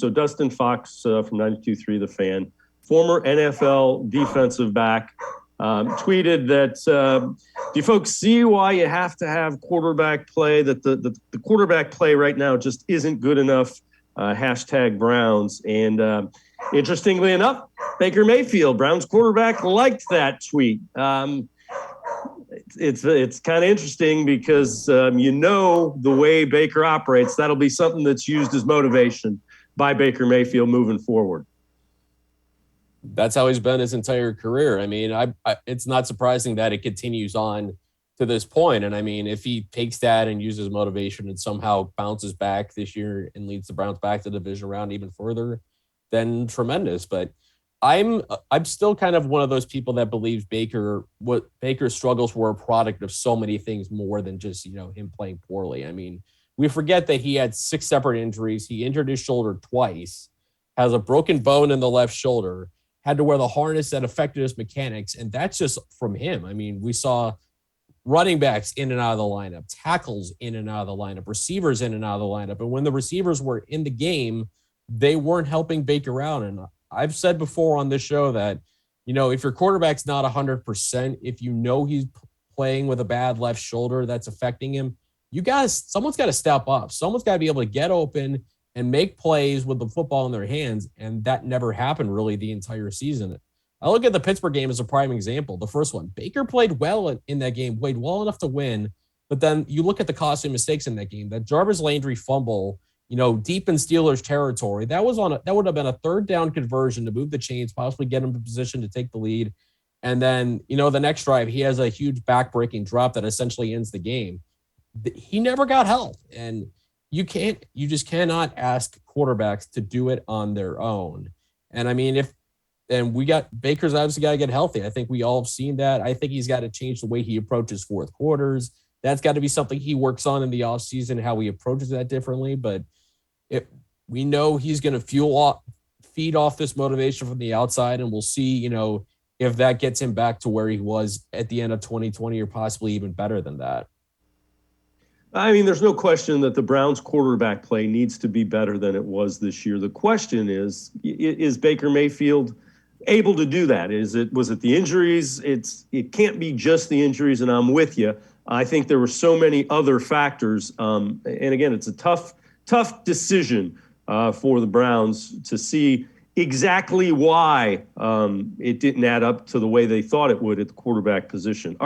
So Dustin Fox from 92.3 The Fan, former NFL defensive back, tweeted that, do you folks see why you have to have quarterback play, that the quarterback play right now just isn't good enough, hashtag Browns. And interestingly enough, Baker Mayfield, Browns quarterback, liked that tweet. It's kind of interesting because the way Baker operates, that'll be something that's used as motivation by Baker Mayfield moving forward. That's how he's been his entire career. I mean, it's not surprising that it continues on to this point. And I mean, if he takes that and uses motivation and somehow bounces back this year and leads the Browns back to the division round even further, then tremendous. But I'm still kind of one of those people that believes Baker's struggles were a product of so many things more than just, him playing poorly. I mean, we forget that he had 6 separate injuries. He injured his shoulder twice, has a broken bone in the left shoulder, had to wear the harness that affected his mechanics. And that's just from him. I mean, we saw running backs in and out of the lineup, tackles in and out of the lineup, receivers in and out of the lineup. And when the receivers were in the game, they weren't helping Baker out. And I've said before on this show that, if your quarterback's not 100%, if he's playing with a bad left shoulder that's affecting him, someone's got to step up. Someone's got to be able to get open and make plays with the football in their hands. And that never happened really the entire season. I look at the Pittsburgh game as a prime example. The first one, Baker played well in that game, played well enough to win. But then you look at the costly mistakes in that game. That Jarvis Landry fumble, deep in Steelers territory, that would have been a 3rd down conversion to move the chains, possibly get him in position to take the lead. And then, the next drive, he has a huge back-breaking drop that essentially ends the game. He never got help. And you just cannot ask quarterbacks to do it on their own. And I mean, Baker's obviously got to get healthy. I think we all have seen that. I think he's got to change the way he approaches fourth quarters. That's got to be something he works on in the offseason, how he approaches that differently. But we know he's going to feed off this motivation from the outside, and we'll see, if that gets him back to where he was at the end of 2020 or possibly even better than that. I mean, there's no question that the Browns quarterback play needs to be better than it was this year. The question is Baker Mayfield able to do that? Was it the injuries? It can't be just the injuries, and I'm with you. I think there were so many other factors. And again, it's a tough decision for the Browns to see exactly why it didn't add up to the way they thought it would at the quarterback position.